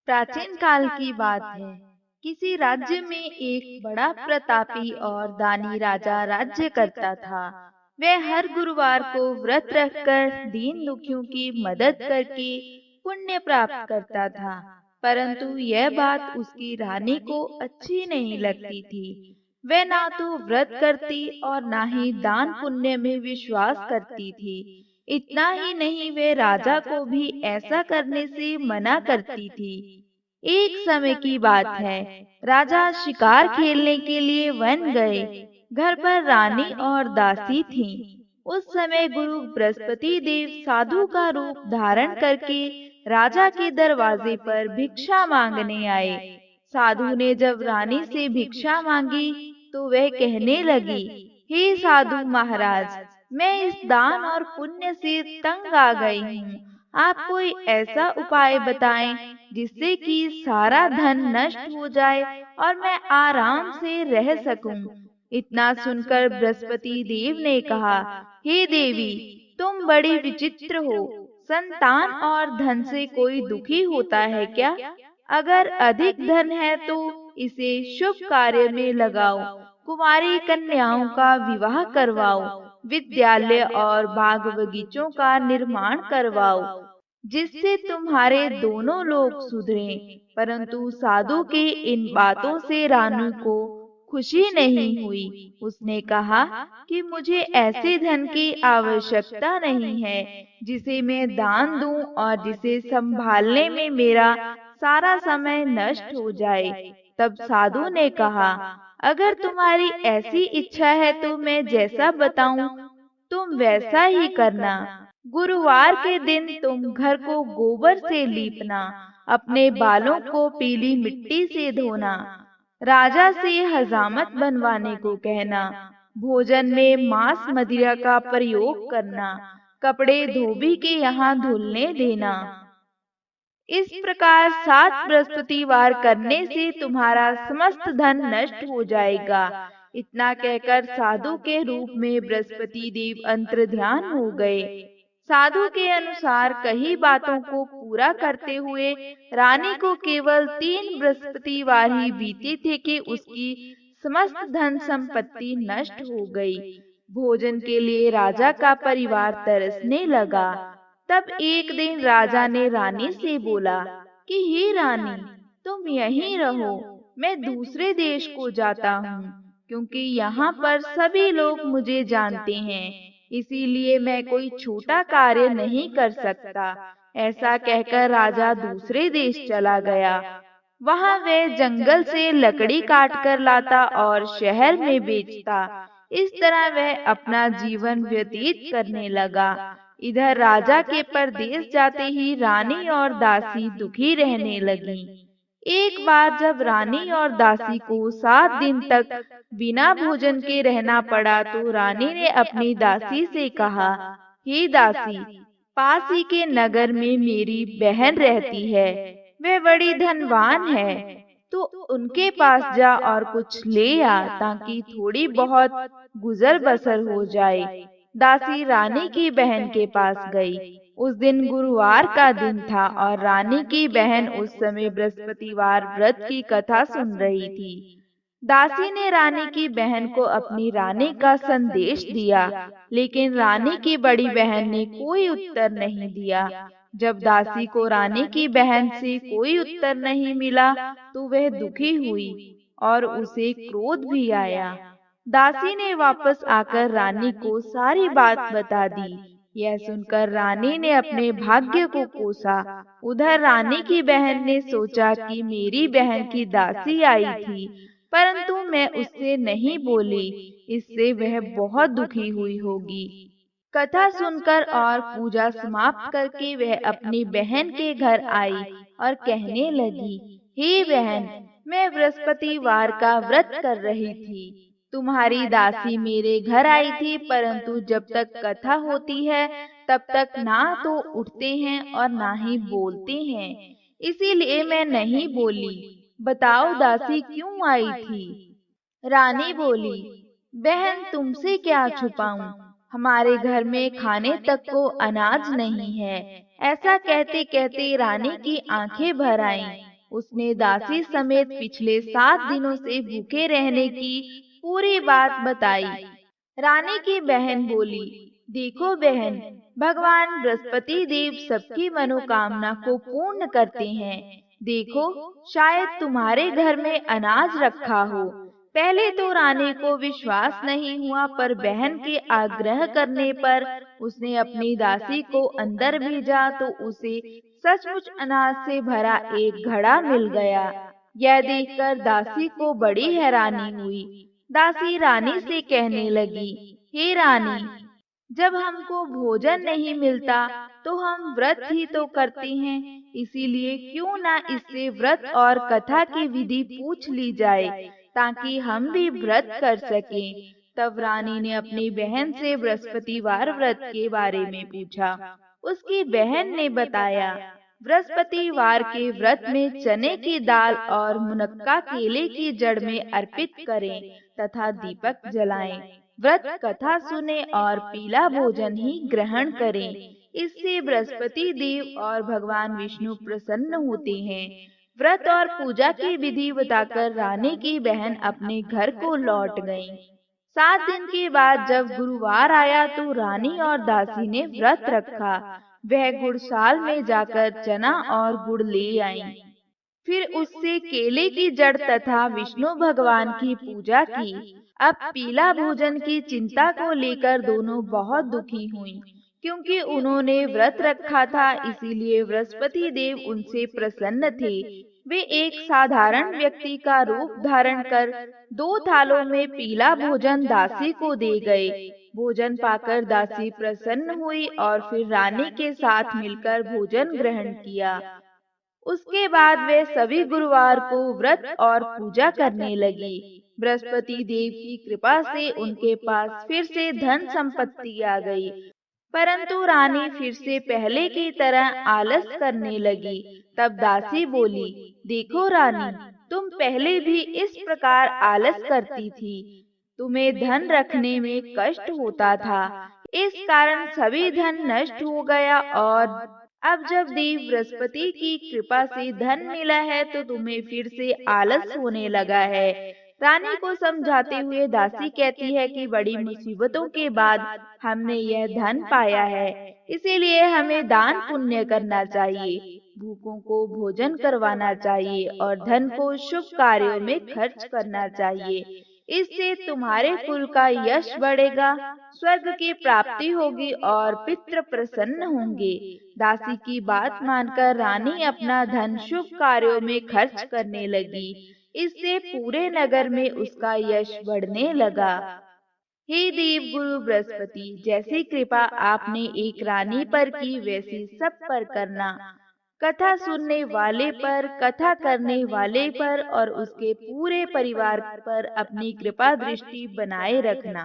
प्राचीन काल की बात है। किसी राज्य में एक बड़ा प्रतापी और दानी राजा राज्य करता था। वह हर गुरुवार को व्रत रखकर दीन दुखियों की मदद करके पुण्य प्राप्त करता था। परंतु यह बात उसकी रानी को अच्छी नहीं लगती थी। वह ना तो व्रत करती और ना ही दान पुण्य में विश्वास करती थी। इतना ही नहीं, वे राजा को भी ऐसा करने से मना करती थी। एक समय की बात है। राजा शिकार खेलने के लिए वन गए। घर पर रानी और दासी थीं। उस समय गुरु बृहस्पति देव साधु का रूप धारण करके राजा के दरवाजे पर भिक्षा मांगने आए। साधु ने जब रानी से भिक्षा मांगी तो वह कहने लगी, हे साधु महाराज, मैं इस दान और पुण्य से तंग आ गई हूँ। आप कोई ऐसा उपाय बताएं जिससे कि सारा धन नष्ट हो जाए और मैं आराम से रह सकूं। इतना सुनकर बृहस्पति देव ने कहा, हे देवी, तुम बड़ी विचित्र हो। संतान और धन से कोई दुखी होता है क्या? अगर अधिक धन है तो इसे शुभ कार्य में लगाओ। कुमारी कन्याओं का विवाह करवाओ। विद्यालय और बाग बगीचों का निर्माण करवाओ, जिससे तुम्हारे दोनों लोग सुधरें। परंतु साधु के इन बातों से रानू को खुशी नहीं हुई। उसने कहा कि मुझे ऐसे धन की आवश्यकता नहीं है जिसे मैं दान दूं और जिसे संभालने में मेरा सारा समय नष्ट हो जाए। तब साधु ने कहा, अगर तुम्हारी ऐसी इच्छा है तो मैं जैसा बताऊं तुम वैसा ही करना। गुरुवार के दिन तुम घर को गोबर से लीपना, अपने बालों को पीली मिट्टी से धोना, राजा से हजामत बनवाने को कहना, भोजन में मांस मदिरा का प्रयोग करना, कपड़े धोबी के यहाँ धुलने देना। इस प्रकार 7 बृहस्पतिवार करने से तुम्हारा समस्त धन नष्ट हो जाएगा। इतना कहकर साधु के रूप में बृहस्पति देव अंतर्ध्यान हो गए। साधु के अनुसार कही बातों को पूरा करते हुए रानी को केवल 3 बृहस्पतिवार ही बीते थे कि उसकी समस्त धन संपत्ति नष्ट हो गई। भोजन के लिए राजा का परिवार तरसने लगा। तब एक दिन राजा ने रानी से बोला कि हे रानी, तुम यहीं रहो, मैं दूसरे देश को जाता हूँ, क्योंकि यहाँ पर सभी लोग मुझे जानते हैं, इसीलिए मैं कोई छोटा कार्य नहीं कर सकता। ऐसा कहकर राजा दूसरे देश चला गया। वहाँ वह जंगल से लकड़ी काट कर लाता और शहर में बेचता। इस तरह वह अपना जीवन व्यतीत करने लगा। इधर राजा के परदेश जाते ही रानी और दासी दुखी रहने लगी। एक बार जब रानी और दासी को 7 दिन तक बिना भोजन के रहना पड़ा तो रानी ने अपनी दासी से कहा, हे दासी, पास ही के नगर में मेरी बहन रहती है, वह बड़ी धनवान है, तो उनके पास जा और कुछ ले आ ताकि थोड़ी बहुत गुजर बसर हो जाए। दासी रानी की बहन के पास गई। उस दिन गुरुवार का दिन था और रानी की बहन उस समय बृहस्पतिवार व्रत की कथा सुन रही थी। दासी ने रानी की बहन को अपनी रानी का संदेश दिया, लेकिन रानी की बड़ी बहन ने कोई उत्तर नहीं दिया। जब दासी को रानी की बहन से कोई उत्तर नहीं मिला तो वह दुखी हुई और उसे क्रोध भी आया। दासी ने वापस आकर रानी को सारी बात बता दी। यह सुनकर रानी ने अपने भाग्य को कोसा। उधर रानी की बहन ने सोचा कि मेरी बहन की दासी आई थी, परंतु मैं उससे नहीं बोली, इससे वह बहुत दुखी हुई होगी। कथा सुनकर और पूजा समाप्त करके वह अपनी बहन के घर आई और कहने लगी, हे बहन, मैं बृहस्पतिवार का व्रत कर रही थी। तुम्हारी दासी मेरे घर आई थी, परंतु जब तक कथा होती है तब तक ना तो उठते हैं और ना ही बोलते हैं, इसीलिए मैं नहीं बोली। बताओ दासी क्यों आई थी? रानी बोली, बहन, तुमसे क्या छुपाऊं, हमारे घर में खाने तक को अनाज नहीं है। ऐसा कहते कहते रानी की आंखें भर आईं। उसने दासी समेत पिछले 7 दिनों से भूखे रहने की पूरी बात बताई। रानी की बहन बोली, देखो बहन, भगवान बृहस्पति देव सबकी मनोकामना को पूर्ण करते हैं। देखो, शायद तुम्हारे घर में अनाज रखा हो। पहले तो रानी को विश्वास नहीं हुआ, पर बहन के आग्रह करने पर उसने अपनी दासी को अंदर भेजा तो उसे सचमुच अनाज से भरा एक घड़ा मिल गया। यह देखकर दासी को बड़ी हैरानी हुई। दासी रानी से कहने लगी, हे रानी, जब हमको भोजन नहीं मिलता तो हम व्रत ही तो करते हैं, इसीलिए क्यों ना इससे व्रत और कथा की विधि पूछ ली जाए ताकि हम भी व्रत कर सकें। तब रानी ने अपनी बहन से बृहस्पतिवार व्रत के बारे में पूछा। उसकी बहन ने बताया, बृहस्पतिवार के व्रत में चने की दाल और मुनक्का केले की जड़ में अर्पित करें तथा दीपक जलाएं। व्रत कथा सुने और पीला भोजन ही ग्रहण करें। इससे बृहस्पति देव और भगवान विष्णु प्रसन्न होते हैं। व्रत और पूजा की विधि बताकर रानी की बहन अपने घर को लौट गईं। 7 दिन के बाद जब गुरुवार आया तो रानी और दासी ने व्रत रखा। वह गुड़साल में जाकर चना और गुड़ ले आईं। फिर उससे केले की जड़ तथा विष्णु भगवान की पूजा की। अब पीला भोजन की चिंता को लेकर दोनों बहुत दुखी हुईं, क्योंकि उन्होंने व्रत रखा था, इसीलिए बृहस्पति देव उनसे प्रसन्न थे। वे एक साधारण व्यक्ति का रूप धारण कर 2 थालों में पीला भोजन दासी को दे गए। भोजन पाकर दासी प्रसन्न हुई और फिर रानी के साथ मिलकर भोजन ग्रहण किया। उसके बाद वे सभी गुरुवार को व्रत और पूजा करने लगी। बृहस्पति देव की कृपा से उनके पास फिर से धन संपत्ति आ गई, परंतु रानी फिर से पहले की तरह आलस करने लगी। तब दासी बोली, देखो रानी, तुम पहले भी इस प्रकार आलस करती थी। तुम्हें धन रखने में कष्ट होता था, इस कारण सभी धन नष्ट हो गया, और अब जब देव बृहस्पति की कृपा से धन मिला है तो तुम्हें फिर से आलस होने लगा है। रानी को समझाते हुए दासी कहती है कि बड़ी मुसीबतों के बाद हमने यह धन पाया है, इसीलिए हमें दान पुण्य करना चाहिए, भूखों को भोजन करवाना चाहिए और धन को शुभ कार्यों में खर्च करना चाहिए। इससे तुम्हारे कुल का यश बढ़ेगा, स्वर्ग की प्राप्ति होगी और पितृ प्रसन्न होंगे। दासी की बात मानकर रानी अपना धन शुभ कार्यों में खर्च करने लगी। इससे पूरे नगर में उसका यश बढ़ने लगा। हे देव गुरु बृहस्पति, जैसी कृपा आपने एक रानी पर की वैसी सब पर करना। कथा सुनने वाले पर, कथा करने वाले पर और उसके पूरे परिवार पर अपनी कृपा दृष्टि बनाए रखना।